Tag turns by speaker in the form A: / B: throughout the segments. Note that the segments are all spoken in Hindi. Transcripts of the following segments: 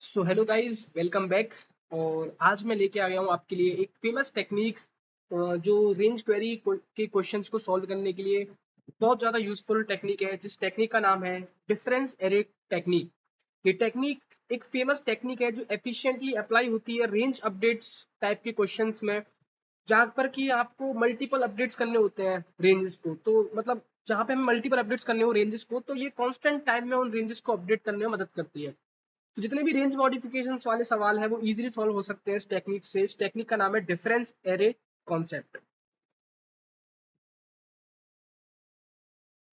A: So hello guys, welcome back. और आज मैं लेके आ गया हूँ आपके लिए एक फेमस टेक्निक्स जो रेंज क्वेरी के क्वेश्चंस को सॉल्व करने के लिए बहुत ज़्यादा यूजफुल टेक्निक है, जिस टेक्निक का नाम है डिफरेंस एरे टेक्निक। ये टेक्निक एक फेमस टेक्निक है जो एफिशिएंटली अप्लाई होती है रेंज अपडेट्स टाइप के क्वेश्चंस में, जहाँ पर कि आपको मल्टीपल अपडेट्स करने होते हैं रेंजेस को। तो मतलब जहाँ पे हमें मल्टीपल अपडेट्स करने हो रेंजेस को, तो ये कांस्टेंट टाइम में उन रेंजेस को अपडेट करने में मदद करती है। तो जितने भी रेंज मॉडिफिकेशंस वाले सवाल है वो इजीली सॉल्व हो सकते हैं इस टेक्निक से। इस टेक्निक का नाम है डिफरेंस एरे कॉन्सेप्ट।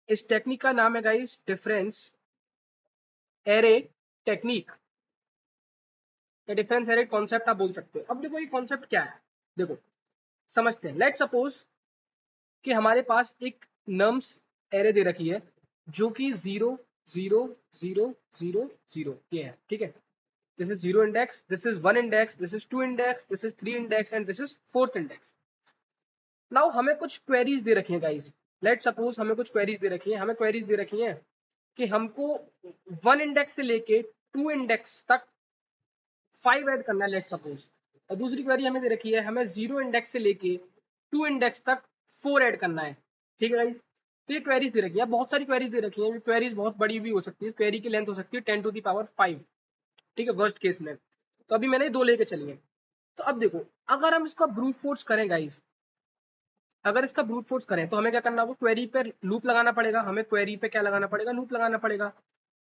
A: इस टेक्निक का नाम है गाइस डिफरेंस एरे टेक्निक या डिफरेंस एरे कॉन्सेप्ट आप बोल सकते हो। अब देखो ये कॉन्सेप्ट क्या है, देखो समझते हैं। लेट सपोज कि हमारे पास एक नम्स एरे दे रखी है जो कि 0 0 0 0 0 ये है, ठीक है। This is 0 index, this is 1 index, this is 2 index, this is 3 index and this is 4th index. Now हमें कुछ क्वेरीज दे रखी है गाइस। लेट सपोज हमें कुछ क्वेरीज दे रखी है, हमें क्वेरीज दे रखी है कि हमको 1 इंडेक्स से लेके 2 इंडेक्स तक 5 ऐड करना है, लेट सपोज। और दूसरी क्वेरी हमें दे रखी है, हमें 0 इंडेक्स से लेके 2 इंडेक्स तक 4 ऐड करना है, ठीक है गाइस। तो ये क्वेरीज दे रखी है, बहुत सारी क्वेरीज दे रखी है। क्वेरीज बहुत बड़ी भी हो सकती है, क्वेरी की लेंथ हो सकती है 10 टू द पावर 5, ठीक है, वर्स्ट केस में। तो अभी मैंने दो लेके चली है। तो अब देखो, अगर हम इसका ब्रूट फोर्स करें गाइस, अगर इसका ब्रूट फोर्स करें तो हमें क्या करना होगा, क्वेरी पे लूप लगाना पड़ेगा। हमें क्वेरी पे क्या लगाना पड़ेगा, लूप लगाना पड़ेगा।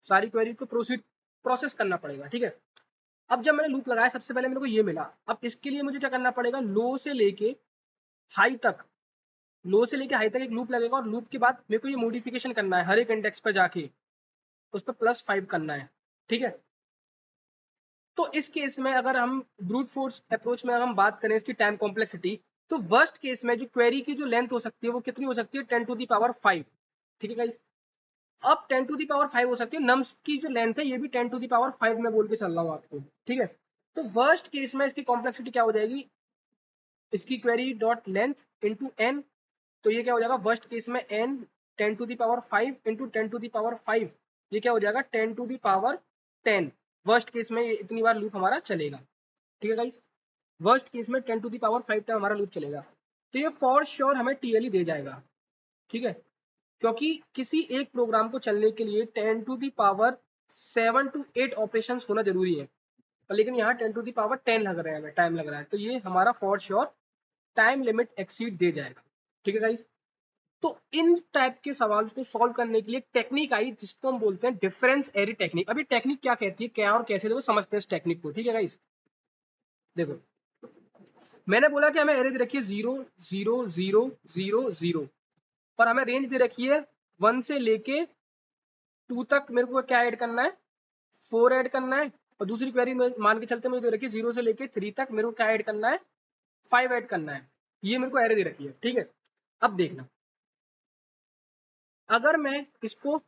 A: सारी क्वेरी को प्रोसेस करना पड़ेगा, ठीक है। अब जब मैंने लूप लगाया, सबसे पहले मेरे को ये मिला। अब इसके लिए मुझे क्या करना पड़ेगा, लो से लेके हाई तक, लो से लेके हाई तक एक लूप लगेगा। और लूप के बाद मेरे को ये मॉडिफिकेशन करना है, हर एक इंडेक्स पर जाके उस पर +5 करना है, ठीक है। तो इस केस में अगर हम ब्रूट फोर्स अप्रोच में अगर हम बात करें इसकी टाइम कॉम्प्लेक्सिटी, तो वर्स्ट केस में जो क्वेरी की जो लेंथ हो सकती है वो कितनी हो सकती है, 10 टू दी पावर 5, ठीक है गाइस। अब 10 टू दी पावर 5 हो सकती है, नम्स की जो लेंथ है ये भी 10 टू दी पावर 5 में बोल के चल रहा हूँ आपको, ठीक है। तो वर्स्ट केस में इसकी कॉम्प्लेक्सिटी क्या हो जाएगी, इसकी query dot length into N. तो ये क्या हो जाएगा, वर्स्ट केस में N 10 to the power 5 into 10 to the power 5, ये क्या हो जाएगा 10 to the power 10। Worst case में ये इतनी बार लूप हमारा चलेगा, ठीक है गाइस। वर्स्ट केस में 10 टू दी पावर 5 टाइम हमारा लूप चलेगा। तो ये फॉर श्योर हमें टीएलई दे जाएगा, ठीक है। क्योंकि किसी एक प्रोग्राम को चलने के लिए 10 to the power 7 to 8 operations होना जरूरी है, लेकिन यहाँ 10 टू दी पावर 10 लग रहा है, हमें टाइम लग रहा है। तो ये हमारा for sure time limit exceed दे जाएगा, ठीक है गाइस। तो इन टाइप के सवाल को सॉल्व करने के लिए टेक्निक आई जिसको हम बोलते हैं डिफरेंस एरे टेक्निक। अभी टेक्निक क्या कहती है, क्या और कैसे, देखो समझते हैं इस टेक्निक को, ठीक है गाइस। देखो मैंने बोला कि हमें एरे दे रखी है 0 0 0 0 0, पर हमें रेंज दे रखी है 1 से लेके 2 तक। मेरे को क्या ऐड करना है, 4 ऐड करना है। और दूसरी क्वेरी में मान के चलते मुझे दे रखी है 0 से लेके 3 तक, मेरे को क्या ऐड करना है, 5 ऐड करना है। ये मेरे को एरे दे रखी है, ठीक है। अब देखना, अगर मैं इसको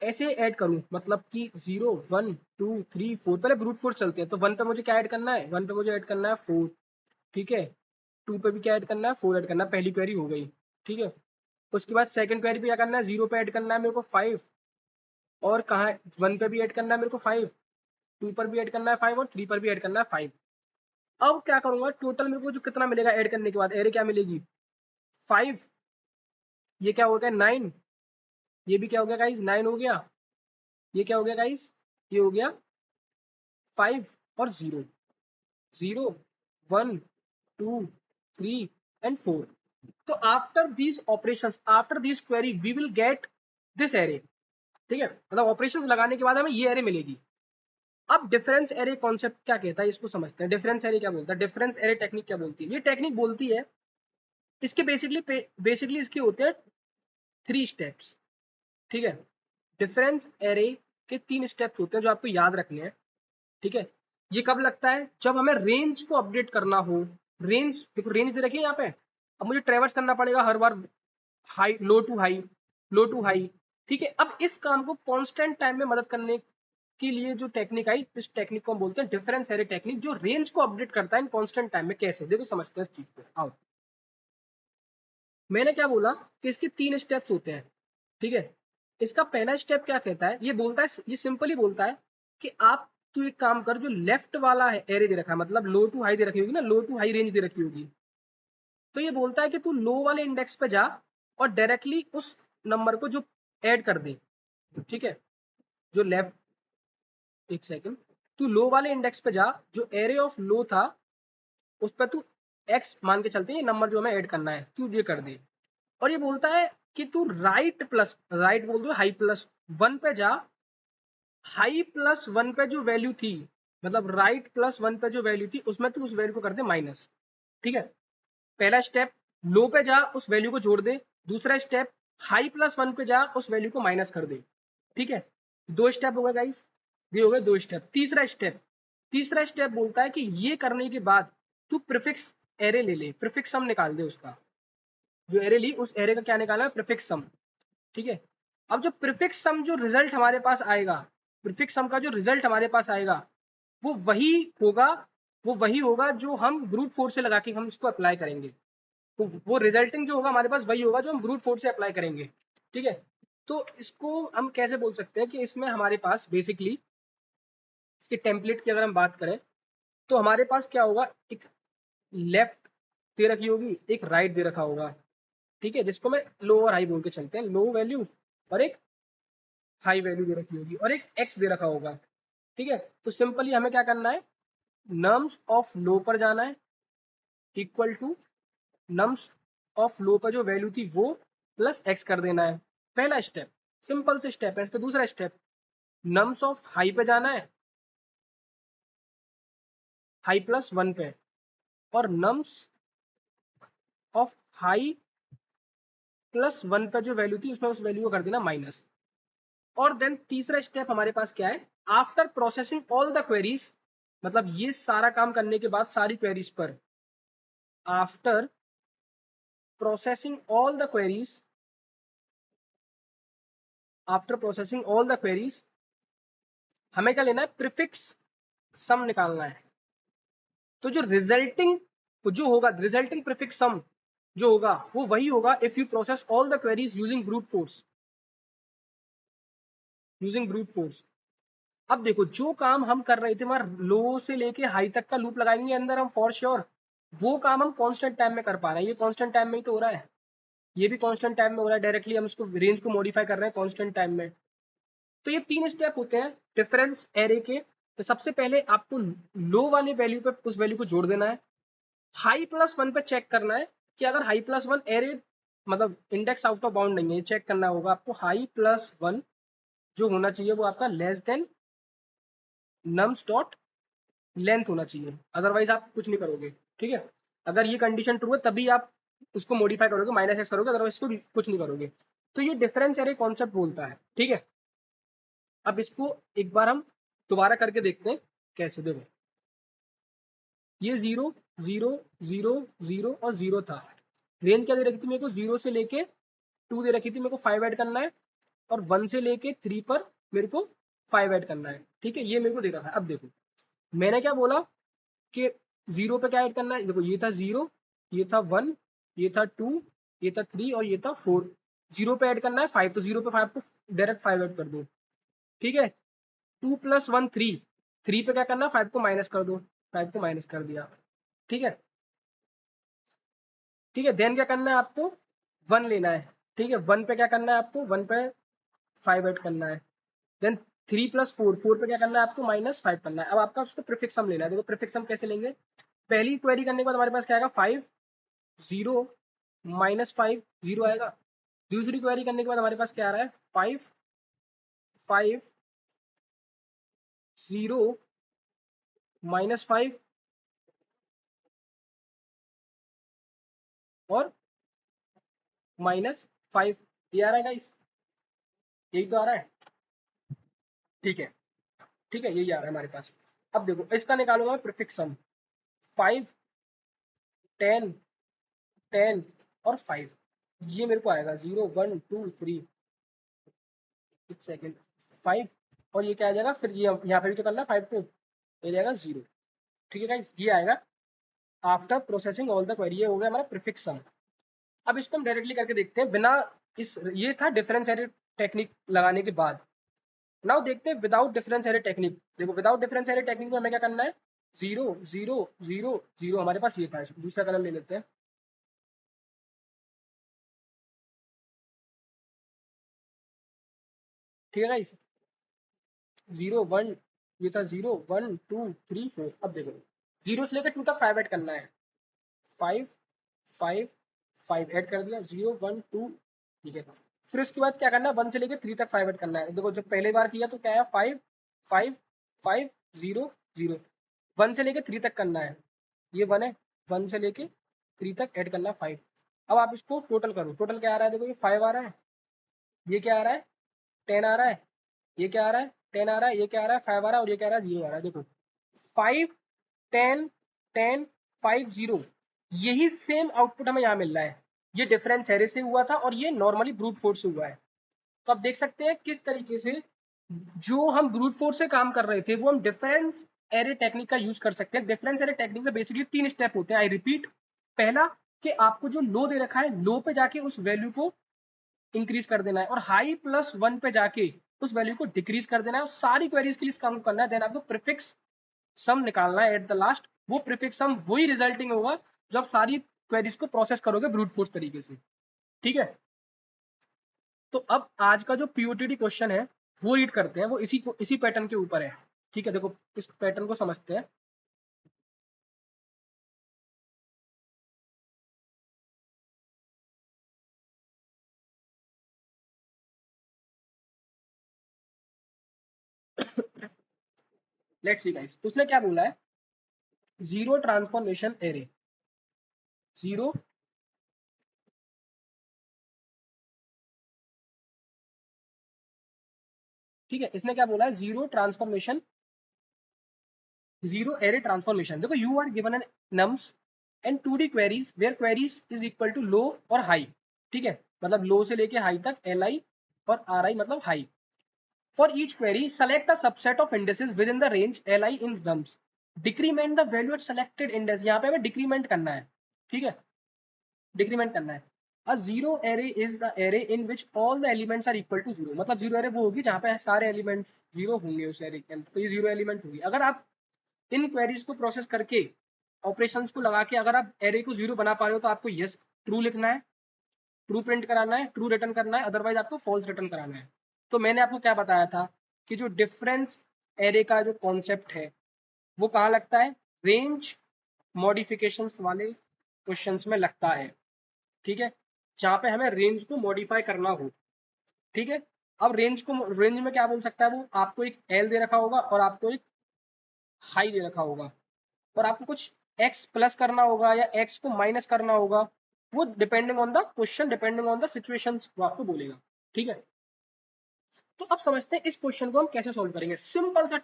A: ऐसे ऐड करूं, मतलब कि 0 1 2 3 4, पहले ब्रूट फोर्स चलते हैं। तो 1 पे मुझे क्या ऐड करना है, 1 पे मुझे ऐड करना है 4, ठीक है। 2 पे भी क्या ऐड करना है, 4 ऐड करना है। पहली क्वेरी हो गई, ठीक है। उसके बाद सेकंड क्वेरी पे क्या करना है, 0 पे ऐड करना है मेरे को 5, और कहाँ 1 पे भी ऐड करना है मेरे को 5, 2 पर भी ऐड करना है 5, और 3 पर भी ऐड करना है 5। अब क्या करूंगा, टोटल मेरे को जो कितना मिलेगा ऐड करने के बाद, एरे क्या मिलेगी 5, ये क्या हो गया 9, ये भी क्या हो गया गाइस 9 हो गया। ये क्या हो गया गाइस, ये हो गया 5 और 0 0 1 2 3 एंड 4। तो after these operations, after this query we will get this array, ठीक है। मतलब ऑपरेशंस लगाने के बाद हमें ये एरे मिलेगी। अब डिफरेंस एरे कॉन्सेप्ट क्या कहता है, इसको समझते हैं। डिफरेंस एरे क्या बोलता है, डिफरेंस एरे टेक्निक क्या बोलती है। ये टेक्निक बोलती है, इसके बेसिकली इसके होते हैं 3 स्टेप्स, ठीक है। डिफरेंस एरे के 3 स्टेप्स होते हैं जो आपको याद रखने हैं, ठीक है। ये कब लगता है, जब हमें रेंज को अपडेट करना हो। रेंज देखो, रेंज दे रखी है यहाँ पे। अब मुझे ट्रेवर्स करना पड़ेगा हर बार, high low to high, low to high, ठीक है। अब इस काम को कांस्टेंट टाइम में मदद करने के लिए जो टेक्निक आई, इस टेक्निक को हम बोलते हैं डिफरेंस एरे टेक्निक, जो रेंज को अपडेट करता है इन कांस्टेंट टाइम में। कैसे, देखो समझते हैं इस चीज को, आओ। मैंने क्या बोला कि इसके 3 स्टेप्स होते हैं, ठीक है। इसका पहला स्टेप क्या कहता है, ये बोलता है, ये सिंपली बोलता है कि आप तू एक काम कर, जो लेफ्ट वाला है एरे दे रखा है, मतलब लो टू हाई दे रखी होगी ना, लो टू हाई रेंज दे रखी होगी, तो ये बोलता है कि तू लो वाले इंडेक्स पे जा और डायरेक्टली उस नंबर को जो ऐड कर दे, ठीक है, जो लेफ्ट, एक सेकंड, तू लो वाले इंडेक्स पे जा, जो एरे ऑफ लो था उस पर तू एक्स मान के चलते हैं, ये नंबर जो हमें ऐड करना है तू ये कर दे। और ये बोलता है कि तू राइट प्लस राइट बोल दो हाई प्लस वन पे जा, हाई प्लस वन पे जो वैल्यू थी, मतलब राइट प्लस वन पे जो वैल्यू थी उसमें तू उस वैल्यू को कर दे माइनस, ठीक है। पहला स्टेप, लो पे जा उस वैल्यू को जोड़ दे। दूसरा स्टेप, हाई प्लस वन पे जा उस वैल्यू को माइनस कर दे, ठीक है। दो स्टेप हो गए गाइस, ये हो गए दो स्टेप। तीसरा स्टेप बोलता है कि ये करने के बाद तू प्रीफिक्स एरे ले ले, प्रीफिक्स सम निकाल दे उसका, जो एरे ली उस एरे का क्या निकालना है, प्रीफिक्स सम, ठीक है। अब जो प्रीफिक्स सम जो रिजल्ट हमारे पास आएगा, प्रीफिक्स सम का जो रिजल्ट हमारे पास आएगा वो वही होगा, जो हम ब्रूट फोर्स से लगा के हम इसको अप्लाई करेंगे। तो वो रिजल्टिंग जो होगा हमारे पास वही होगा जो हम ब्रूट फोर्स से अप्लाई करेंगे, ठीक है। तो इसको हम कैसे बोल सकते हैं कि इसमें हमारे पास बेसिकली इसके टेम्पलेट की अगर हम बात करें तो हमारे पास क्या होगा, एक लेफ्ट दे रखी होगी, एक राइट दे रखा होगा, ठीक है, जिसको मैं लो और हाई बोल के चलते हैं, लो वैल्यू और एक हाई वैल्यू दे रखी होगी और एक एक्स दे रखा होगा, ठीक है। तो सिंपली हमें क्या करना है, नम्स ऑफ लो पर जाना है, equal to nums of low पर जो वैल्यू थी वो प्लस एक्स कर देना है। पहला स्टेप, सिंपल से स्टेप है। इसका दूसरा स्टेप, नम्स ऑफ हाई पे जाना है, हाई प्लस वन पे, और nums of high plus one पे जो वैल्यू थी उसमें उस वैल्यू को कर देना माइनस। और देन तीसरा स्टेप हमारे पास क्या है, after processing all the queries, मतलब ये सारा काम करने के बाद सारी क्वेरीज पर, after processing all the queries, after processing all the queries हमें क्या लेना है, प्रीफिक्स सम निकालना है। तो जो रिजल्टिंग जो होगा, रिजल्टिंग प्रीफिक्स सम जो होगा वो वही होगा if you process all the queries using brute force, using brute force. अब देखो जो काम हम कर रहे थे वहां लो से लेके हाई तक का लूप लगाएंगे अंदर हम फॉर श्योर, वो काम हम कांस्टेंट टाइम में कर पा रहे हैं, ये कांस्टेंट टाइम में ही तो हो रहा है, ये भी कांस्टेंट टाइम में हो रहा है, डायरेक्टली हम इसको रेंज को मॉडिफाई कर रहे हैं कांस्टेंट टाइम में। तो ये तीन स्टेप होते हैं डिफरेंस एरे के। तो सबसे पहले आपको लो वाले वैल्यू पे उस वैल्यू को जोड़ देना है, हाई प्लस वन पे चेक करना है कि अगर हाई प्लस वन एरे मतलब इंडेक्स आउट ऑफ बाउंड नहीं है, चेक करना होगा आपको, हाई प्लस वन जो होना चाहिए वो आपका less than nums dot length होना चाहिए, अदरवाइज आप कुछ नहीं करोगे, ठीक है। अगर ये कंडीशन ट्रू है तभी आप उसको मॉडिफाई करोगे, माइनस एक्स करोगे, अदरवाइज इसको कुछ नहीं करोगे। तो ये डिफरेंस एरे कॉन्सेप्ट बोलता है, ठीक है। अब इसको एक बार हम दोबारा करके देखते हैं कैसे। देखो ये 0 0 0 0 और 0 था, रेंज क्या दे रखी थी मेरे को, 0 से लेके 2 दे रखी थी, मेरे को 5 ऐड करना है, और 1 से लेके 3 पर मेरे को 5 ऐड करना है, ठीक है, ये मेरे को दे रखा है। अब देखो मैंने क्या बोला कि 0 पे क्या ऐड करना है, देखो ये था 0, ये था 1, ये था 2, ये था 3 और ये था 4, 0 पे ऐड करना है 5, तो 0 पे 5 को डायरेक्ट 5 ऐड कर दो, ठीक है। 2 प्लस 1 3, 3 पे क्या करना है 5 को माइनस कर दो, 5 को माइनस कर दिया, ठीक है, ठीक है। देन क्या करना है आपको, 1 लेना है, ठीक है, 1 पे क्या करना है आपको, 1 पे 5 ऐड करना है। देन 3 प्लस 4, 4 पे क्या करना है आपको, माइनस 5 करना है। अब आपका उसको प्रीफिक्स सम लेना है। देखो प्रीफिक्स सम कैसे लेंगे, पहली क्वेरी करने के बाद हमारे पास क्या आएगा, 5 0 माइनस 5 0 आएगा। दूसरी क्वेरी करने के बाद हमारे पास क्या आ रहा है, 5 5 0 माइनस 5 और माइनस 5, ये आ रहा है गाइस, यही तो आ रहा है, ठीक है, ठीक है, यही आ रहा है हमारे पास। अब देखो इसका निकालूंगा मैं प्रीफिक्स सम, 5 10 10 और 5, ये मेरे को आएगा 0 1 2 3, एक सेकेंड, 5 और ये क्या आ जाएगा, फिर ये यहाँ पे भी तो करना है 5 को, ये जाएगा 0, ठीक है गाइस, ये आएगा after processing all the query, ये हो गया हमारा प्रीफिक्स सम। अब इसको हम डायरेक्टली करके देखते हैं बिना इस, ये था डिफरेंस एरे टेक्निक लगाने के बाद। नाउ देखते हैं विदाउट डिफरेंस एरे टेक्निक। देखो विदाउट डिफरेंस एरे टेक्निक में हमें क्या करना है, 0 0 0 0 हमारे पास ये था। दूसरा कलम ले लेते हैं। ठीक है गाइस, 0 1, ये था 0 1 2 3 4। अब देखो 0 से लेकर 2 तक 5 ऐड करना है। 5 5 5 ऐड कर दिया, 0 1 2। ठीक है, फिर उसके बाद क्या करना है, 1 से लेकर 3 तक 5 ऐड करना है। देखो जब पहले बार किया तो क्या है, 5 5 5 0 0। 1 से लेकर 3 तक करना है, ये 1 है। 1 से लेके 3 तक ऐड करना 5। अब आप इसको टोटल करो, टोटल क्या आ रहा है, देखो ये 5 आ रहा है, ये क्या आ रहा है 10 आ रहा है, ये क्या आ रहा है 10 आ रहा है, ये क्या आ रहा है 5 आ रहा है, और ये क्या आ रहा है 0 आ रहा है। देखो 5 10 10 5 0, यही सेम आउटपुट हमें यहाँ मिल रहा है। ये डिफरेंस एरे से हुआ था और ये नॉर्मली ब्रूट फोर्स से हुआ है। तो आप देख सकते हैं किस तरीके से जो हम ब्रूट फोर्स से काम कर रहे थे वो हम डिफरेंस एरे टेक्निक का यूज कर सकते हैं। डिफरेंस एरे टेक्निक में बेसिकली 3 स्टेप होते हैं। आई रिपीट, पहला कि आपको जो लो दे रखा है, लो पे जाके उस वैल्यू को इंक्रीज कर देना है, और हाई प्लस 1 पे जाके उस वैल्यू को डिक्रीज कर देना है, और सारी क्वेरीज के लिए काम करना है। देन आपको प्रीफिक्स सम निकालना है एट द लास्ट। वो प्रीफिक्स सम वही रिजल्टिंग होगा जब सारी क्वेरीज को प्रोसेस करोगे ब्रूट फोर्स तरीके से। ठीक है, तो अब आज का जो पीओटीडी क्वेश्चन है वो रीड करते हैं, वो इसी पैटर्न के ऊपर है। ठीक है, देखो इस पैटर्न को समझते हैं। लेट्स सी गाइस, उसने क्या बोला है, जीरो ट्रांसफॉर्मेशन एरे। जीरो, ठीक है, इसने क्या बोला है, zero transformation, zero array transformation. देखो you are given an nums and 2D queries where queries is equal to low और हाई। ठीक है, मतलब लो से लेके हाई तक, एल आई और आर आई मतलब हाई। For each query select a subset of indices within the range L I in nums, decrement the value at selected index. यहाँ पे हमें डिक्रीमेंट करना है। ठीक है, डिक्रीमेंट करना है। A zero array is the array in which all the elements are equal to zero. मतलब जीरो एरे वो होगी जहाँ पे सारे एलिमेंट्स जीरो होंगे उस एरे के अंदर, तो ये जीरो एलिमेंट होगी। अगर आप इन क्वेरीज को प्रोसेस करके ऑपरेशंस को लगा के अगर आप एरे को जीरो बना पा रहे हो तो आपको यस ट्रू लिखना है, ट्रू प्रिंट कराना है, ट्रू रिटर्न करना है, अदरवाइज आपको फॉल्स रिटर्न कराना है। तो मैंने आपको क्या बताया था कि जो डिफरेंस एरे का जो कॉन्सेप्ट है वो कहाँ लगता है, रेंज मॉडिफिकेशंस वाले क्वेश्चंस में लगता है। ठीक है, जहाँ पे हमें रेंज को मॉडिफाई करना हो। ठीक है, अब रेंज में क्या बोल सकता है वो, आपको एक एल दे रखा होगा और आपको एक हाई दे रखा होगा, और आपको कुछ x प्लस करना होगा या x को माइनस करना होगा। वो depending on the question, depending on the situation वो आपको बोलेगा। ठीक है, तो अब समझते हैं इस क्वेश्चन को हम कैसे सॉल्व करेंगे। सिंपल सा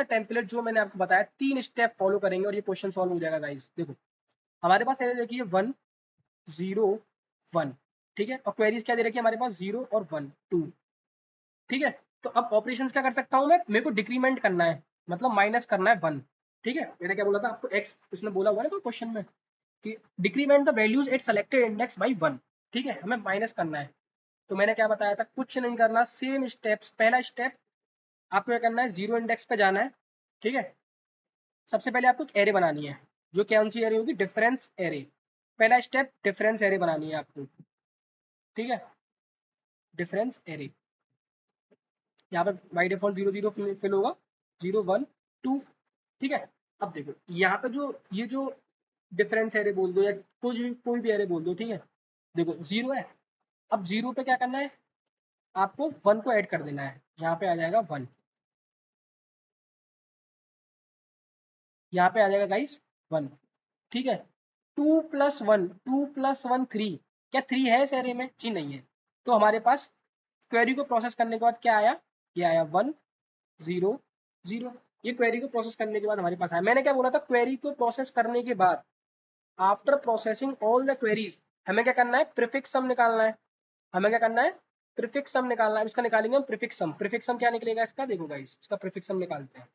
A: टेम्पलेट जो मैंने आपको बताया, 3 स्टेप फॉलो करेंगे और ये क्वेश्चन सॉल्व हो जाएगा गाइस। देखो हमारे पास है, देखिए 1 0 1। ठीक है, और क्वेरीज क्या दे रखी है हमारे पास, 0 और 1 2। ठीक है, तो अब ऑपरेशंस क्या कर सकता हूँ मैं, मेरे को डिक्रीमेंट करना है, मतलब माइनस करना है 1। ठीक है, मैंने क्या बोला था आपको, एक्स उसने बोला हुआ है ना तो क्वेश्चन में कि decrement the values at selected index by 1। ठीक है, हमें माइनस करना है। तो मैंने क्या बताया था, कुछ नहीं करना, सेम स्टेप्स। पहला स्टेप आपको क्या करना है, जीरो इंडेक्स पे जाना है। ठीक है, सबसे पहले आपको एक एरे बनानी है, जो कौन सी एरे होगी, डिफरेंस एरे। पहला स्टेप डिफरेंस एरे बनानी है आपको। ठीक है, डिफरेंस एरे, यहाँ पे बाई डिफॉल्ट 0 0 फिल होगा, 0 1 2। ठीक है, अब देखो यहाँ पे जो ये जो डिफरेंस एरे बोल दो या कोई भी एरे बोल दो। ठीक है, देखो 0 है, अब 0 पे क्या करना है, आपको 1 को ऐड कर देना है, यहाँ पे आ जाएगा 1, यहाँ पे आ जाएगा गाइस 1। ठीक है, 2 + 1 3। क्या 3 है इस एरे में, जी नहीं है। तो हमारे पास क्वेरी को प्रोसेस करने के बाद क्या आया, ये आया 1 0 0। ये क्वेरी को प्रोसेस करने के बाद हमारे पास आया। मैंने क्या बोला था, क्वेरी को प्रोसेस करने के बाद after processing all the queries हमें क्या करना है, प्रीफिक्स सम निकालना है। हमें क्या करना है, प्रीफिक्स सम निकालना है। इसका निकालेंगे हम प्रीफिक्स सम। प्रीफिक्स सम क्या निकलेगा इसका, देखो गाइस इसका प्रीफिक्स सम निकालते हैं,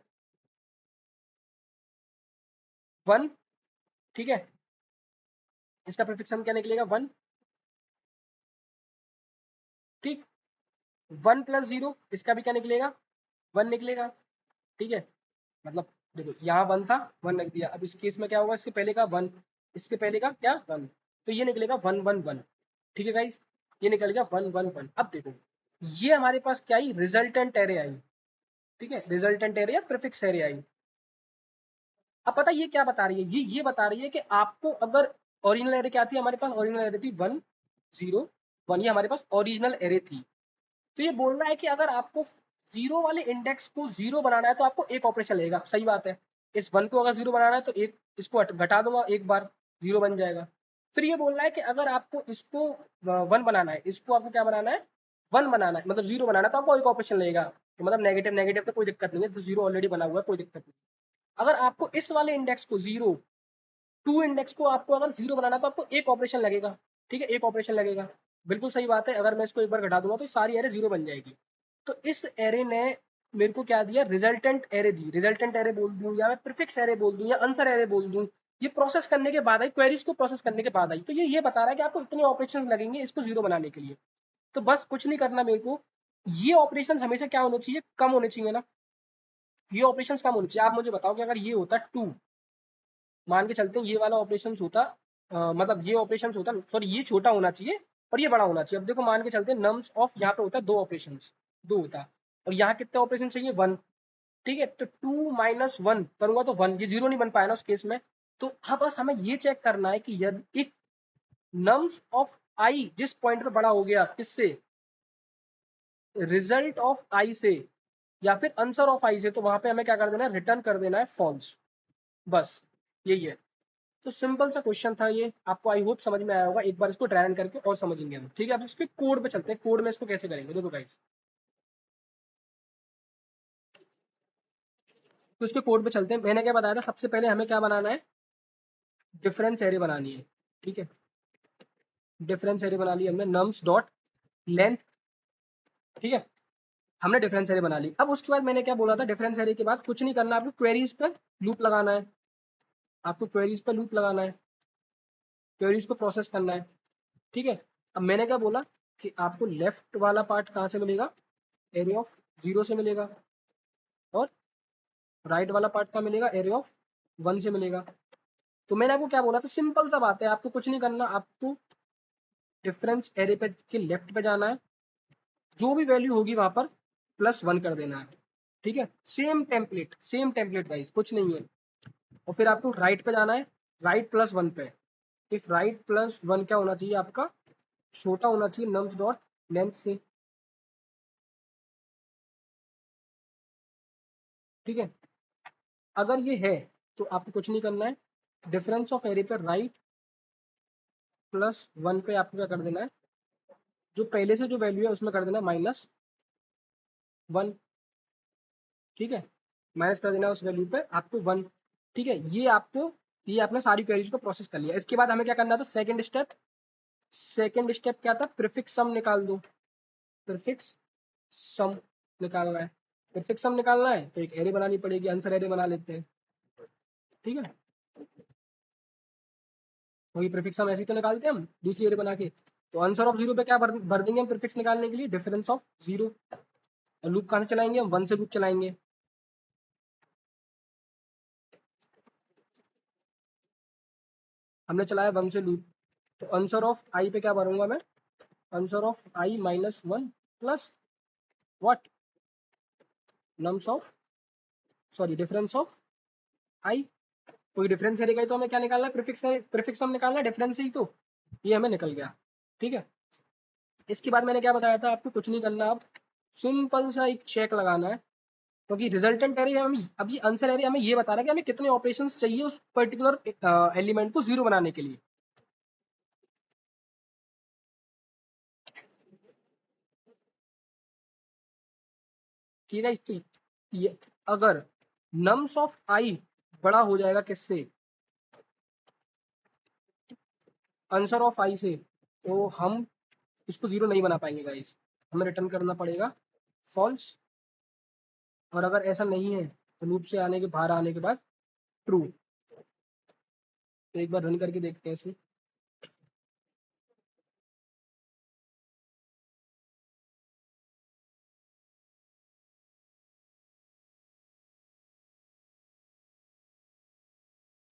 A: 1। ठीक है, इसका प्रीफिक्स सम क्या निकलेगा, 1। ठीक, 1 प्लस 0 इसका भी क्या निकलेगा, 1 निकलेगा। ठीक है, मतलब देखो यहाँ 1 था, 1 रख दिया। अब इस केस में क्या होगा, इससे पहले का 1, इसके पहले का क्या 1, तो ये निकलेगा 1 1 1। ठीक है गाइस, ये निकल गया 1 1 1। अब देखो ये हमारे पास क्या आई, रिजल्टेंट एरे आई। ठीक है, रिजल्टेंट एरे या प्रीफिक्स एरे आई। अब पता है ये क्या बता रही है, ये बता रही है कि आपको अगर ओरिजिनल एरे क्या थी, हमारे पास ओरिजिनल एरे थी 1 0 1, ये हमारे पास ओरिजिनल एरे थी। तो ये बोल रहा है कि अगर आपको जीरो वाले इंडेक्स को जीरो बनाना है तो आपको एक ऑपरेशन लगेगा। सही बात है, इस 1 को अगर जीरो बनाना है तो एक इसको घटा दूंगा, एक बार जीरो बन जाएगा। फिर ये बोल रहा है कि अगर आपको इसको 1 बनाना है, इसको आपको क्या बनाना है, 1 बनाना है, मतलब जीरो बनाना है, तो आपको एक ऑपरेशन लगेगा। तो मतलब नेगेटिव नेगेटिव तो कोई दिक्कत नहीं है, तो जीरो ऑलरेडी बना हुआ है, कोई दिक्कत नहीं। अगर आपको इस वाले इंडेक्स को जीरो, टू इंडेक्स को आपको अगर जीरो बनाना है तो आपको एक ऑपरेशन लगेगा। ठीक है, एक ऑपरेशन लगेगा, बिल्कुल सही बात है। अगर मैं इसको एक बार घटा दूंगा तो सारी एरे जीरो बन जाएगी। तो इस एरे ने मेरे को क्या दिया, रिजल्टेंट एरे दी। रिजल्टेंट एरे बोल दूं या मैं प्रीफिक्स एरे बोल दूं या आंसर एरे बोल दूं, ये प्रोसेस करने के बाद आई, क्वेरीज को प्रोसेस करने के बाद आई। तो ये बता रहा है कि आपको इतने ऑपरेशन लगेंगे इसको जीरो बनाने के लिए। तो बस कुछ नहीं करना मेरे को, ये ऑपरेशन हमेशा क्या होने चाहिए, कम होने चाहिए ना। ये ऑपरेशन कम होने चाहिए। आप मुझे बताओ कि अगर ये होता टू, मान के चलते हैं ये वाला ऑपरेशन होता, मतलब ये ऑपरेशन होता, सॉरी ये छोटा होना चाहिए और ये बड़ा होना चाहिए। अब देखो मान के चलते हैं नम्स ऑफ यहाँ पे होता है दो ऑपरेशन, दो होता, और यहाँ कितने ऑपरेशन चाहिए, 1। ठीक है, तो 2 माइनस 1 करूंगा तो 1, ये जीरो नहीं बन पाया ना उस केस में। तो हाँ, बस हमें ये चेक करना है कि यदि इफ नम्स ऑफ आई जिस पॉइंट पे बड़ा हो गया किससे, रिजल्ट ऑफ आई से या फिर आंसर ऑफ आई से, तो वहां पे हमें क्या कर देना है, रिटर्न कर देना है फॉल्स। बस यही है। तो सिंपल सा क्वेश्चन था ये, आपको आई होप समझ में आया होगा। एक बार इसको ट्राई रन करके और समझेंगे हम। ठीक है, अब इसके कोड पे चलते हैं, कोड में इसको कैसे करेंगे, देखो गाइस। तो इसके कोड पे चलते हैं। मैंने क्या बताया था, सबसे पहले हमें क्या बनाना है, डिफरेंस एरे बनानी है। ठीक है, डिफरेंस एरे बना ली हमने, नम्स डॉट लेंथ। ठीक है, हमने डिफरेंस एरे बना ली। अब उसके बाद मैंने क्या बोला था, डिफरेंस एरे के बाद कुछ नहीं करना, आपको क्वेरीज पे लूप लगाना है। आपको क्वेरीज पे लूप लगाना है, क्वेरीज को प्रोसेस करना है। ठीक है, अब मैंने क्या बोला कि आपको लेफ्ट वाला पार्ट कहाँ से मिलेगा, एरे ऑफ जीरो से मिलेगा, और राइट वाला पार्ट का मिलेगा, एरे ऑफ 1 से मिलेगा। तो मैंने आपको क्या बोला था, सिंपल सा बात है, आपको कुछ नहीं करना, आपको डिफरेंस एरे पे के लेफ्ट पे जाना है, जो भी वैल्यू होगी वहां पर +1 कर देना है। ठीक है, सेम टेम्पलेट गाइस, कुछ नहीं है। और फिर आपको राइट पे जाना है, राइट +1 पे। इफ राइट +1 क्या होना चाहिए आपका, छोटा होना चाहिए नम्स डॉट लेंथ से। ठीक है, अगर ये है तो आपको कुछ नहीं करना है, डिफरेंस ऑफ एरे पे राइट +1 पे आपको क्या कर देना है, जो पहले से जो वैल्यू है उसमें कर देना -1। ठीक है, माइनस कर देना उस वैल्यू पे आपको 1। ठीक है, ये आपने सारी क्वेरीज को प्रोसेस कर लिया। इसके बाद हमें क्या करना था, सेकंड स्टेप। सेकंड स्टेप क्या था, प्रीफिक्स सम निकाल दो। प्रीफिक्स सम निकालना है। प्रीफिक्स सम निकालना है तो एक एरे बनानी पड़ेगी, आंसर एरे बना लेते हैं। ठीक है, वही प्रीफिक्स सम ऐसे ही तो निकालते हैं हम, दूसरी एरे बना के। तो आंसर ऑफ जीरो पे क्या भर देंगे हम प्रीफिक्स निकालने के लिए, डिफरेंस ऑफ जीरो। और लूप कहाँ से चलाएंगे हम, 1 से लूप चलाएंगे। हमने चलाया 1 से लूप, तो आंसर ऑफ आई पे क्या भरूंगा मैं, answer of I -1 plus what, nums of, sorry difference of I. कोई डिफरेंस एरे का ही तो हमें क्या निकालना है, प्रीफिक्स हम निकालना है, डिफरेंस ही तो, ये हमें निकल गया। ठीक है, इसके बाद मैंने क्या बताया था आपको, कुछ नहीं करना, अब सिंपल सा एक चेक लगाना है। क्योंकि रिजल्टेंट एरे हम अभी आंसर एरे हमें ये बता रहा है कि हमें कितने ऑपरेशंस चाहिए उस पर्टिकुलर एलिमेंट को जीरो बनाने के लिए। ठीक है, तो ये अगर नम्स ऑफ आई बड़ा हो जाएगा किससे, आंसर ऑफ आई से, तो हम इसको जीरो नहीं बना पाएंगे गाइस, हमें रिटर्न करना पड़ेगा फॉल्स। और अगर ऐसा नहीं है तो लूप से आने के बाहर आने के बाद ट्रू। तो एक बार रन करके देखते हैं इसे।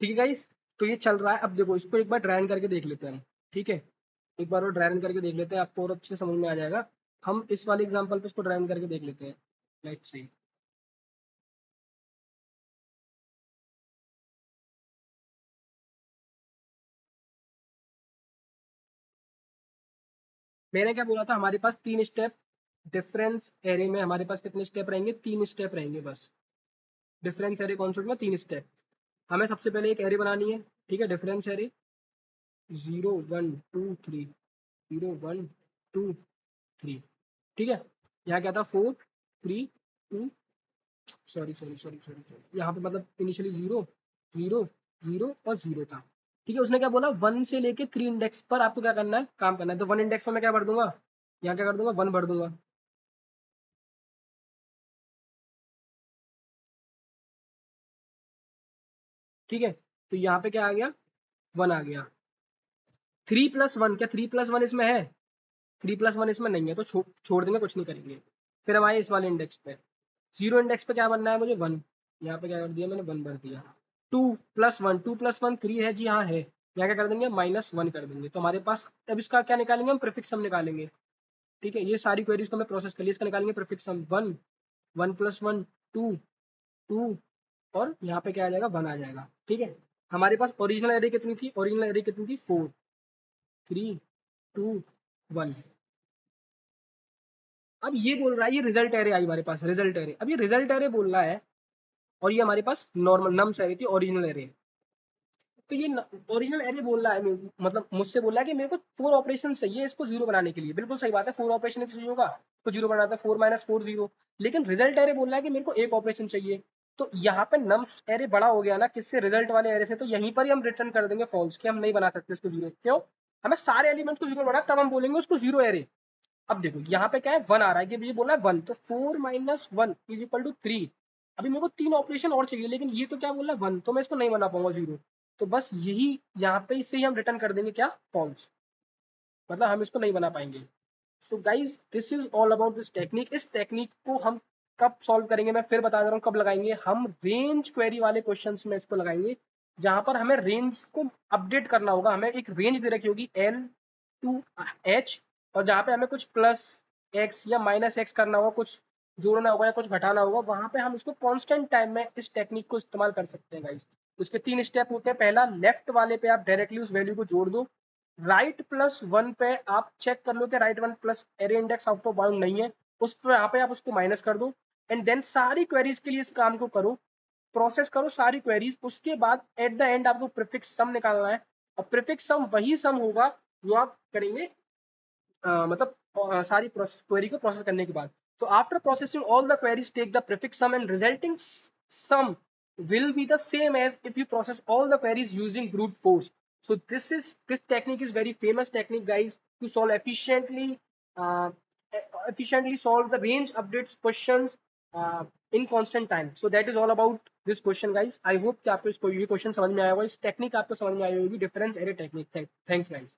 A: ठीक है गाइस, तो ये चल रहा है। अब देखो इसको एक बार ड्राई रन करके देख लेते हैं हम, ठीक है, एक बार और ड्राई रन करके देख लेते हैं, आपको और अच्छे से समझ में आ जाएगा। हम इस वाले एग्जांपल पे इसको ड्राई रन करके देख लेते हैं। लेट्स सी, मैंने क्या बोला था, हमारे पास 3 स्टेप डिफरेंस एरे में, हमारे पास कितने स्टेप रहेंगे, 3 स्टेप रहेंगे बस। डिफरेंस एरे कॉन्सेप्ट में 3 स्टेप। हमें सबसे पहले एक एरे बनानी है, ठीक है, डिफरेंस एरे 0 1 2 3, 0 1 2 3, ठीक है। यहाँ क्या था, 4 3 2, sorry sorry sorry sorry sorry, यहाँ पे मतलब इनिशियली 0 0 0 और 0 था, ठीक है। उसने क्या बोला, 1 से लेके 3 इंडेक्स पर आपको क्या करना है, काम करना है। तो 1 इंडेक्स पर मैं क्या भर दूंगा, यहाँ क्या कर दूंगा, 1 भर दूंगा, ठीक है। तो यहाँ पे क्या आ गया, 1 आ गया। 3+1, क्या 3+1 इसमें है, 3+1 इसमें नहीं है, तो छोड़ देंगे, कुछ नहीं करेंगे। फिर हम आए इस वाले इंडेक्स पे, 0 इंडेक्स पे क्या बनना है मुझे, 1। यहाँ पे क्या कर दिया मैंने, 1 भर दिया। 2+1, 2+1 3 है जी, हाँ है। यहाँ क्या कर देंगे, -1 कर देंगे। तो हमारे पास अब इसका क्या निकालेंगे, हम प्रीफिक्स सम निकालेंगे, ठीक है। ये सारी क्वेरीज को मैं प्रोसेस कर लिया, इसका निकालेंगे प्रीफिक्स सम। 1 1+1 2 2, और यहाँ पे क्या आ जाएगा, 1 आ जाएगा, ठीक है। हमारे पास ओरिजिनल एरे कितनी थी, ओरिजिनल एरे कितनी थी, 4 3 2 1। अब ये बोल रहा है, ये रिजल्ट एरे आई हमारे पास, रिजल्ट एरे। अब ये रिजल्ट एरे बोल रहा है, और ये हमारे पास नॉर्मल नम्स एरे थी, ओरिजिनल एरे। तो ये ओरिजिनल एरे बोल रहा है, मतलब मुझसे बोल रहा है कि मेरे को 4 ऑपरेशन चाहिए इसको 0 बनाने के लिए। बिल्कुल सही बात है, 4 ऑपरेशन चाहिए होगा तो 0 बनाता है, 4 - 4 0। लेकिन रिजल्ट एरे बोल रहा है कि मेरे को एक ऑपरेशन चाहिए। तो यहाँ पे नम्स एरे बड़ा हो गया ना किससे, रिजल्ट वाले एरे से। तो यहीं पर ही हम रिटर्न कर देंगे फॉल्स, कि हम नहीं बना सकते इसको 0। क्यों, हमें सारे एलिमेंट को 0 बना, तब हम बोलेंगे उसको 0 एरे। अब देखो यहाँ पे क्या है, 1 आ रहा है, कि ये बोला है 1, तो 4 - 1 = 3। अभी मेरे को 3 ऑपरेशन और चाहिए, लेकिन ये तो क्या बोला है 1, तो मैं इसको नहीं बना पाऊंगा 0। तो बस यही यहाँ पे इसे ही हम रिटर्न कर देंगे, क्या, फॉल्स, मतलब हम इसको नहीं बना पाएंगे। So guys this is all about this technique. इस टेक्निक को हम कब सॉल्व करेंगे, मैं फिर बता दे रहा हूँ कब लगाएंगे। हम रेंज क्वेरी वाले क्वेश्चंस में इसको लगाएंगे, जहां पर हमें रेंज को अपडेट करना होगा। हमें एक रेंज दे रखी होगी L to H, और जहाँ पे हमें कुछ +x या -x करना होगा, कुछ जोड़ना होगा या कुछ घटाना होगा, वहां पे हम इसको कांस्टेंट टाइम में इस टेक्निक को इस्तेमाल कर सकते हैं गाइस। उसके 3 स्टेप होते हैं। पहला, लेफ्ट वाले पे आप डायरेक्टली उस वैल्यू को जोड़ दो। राइट+1 पे आप चेक कर लो कि right 1 plus array index out of bound नहीं है, उस पर यहाँ पे आप उसको माइनस कर दो। एंड देन सारी क्वेरीज के लिए इस काम को करो, प्रोसेस करो सारी क्वेरीज। उसके बाद एट द एंड आपको प्रीफिक्स सम निकालना है, और प्रीफिक्स सम वही सम होगा जो आप करेंगे मतलब सारी क्वेरी को प्रोसेस करने के बाद। तो after processing all the queries, take the prefix sum and resulting sum will be the same as if you process all the queries using brute force. So this technique is very famous technique guys, to solve uh, efficiently solve the range updates questions in constant time. So that is all about this question guys. I hope कि आपको इसको ये क्वेश्चन समझ में आया होगा, इस टेक्निक आपको समझ में आई होगी, difference array technique. Thanks guys.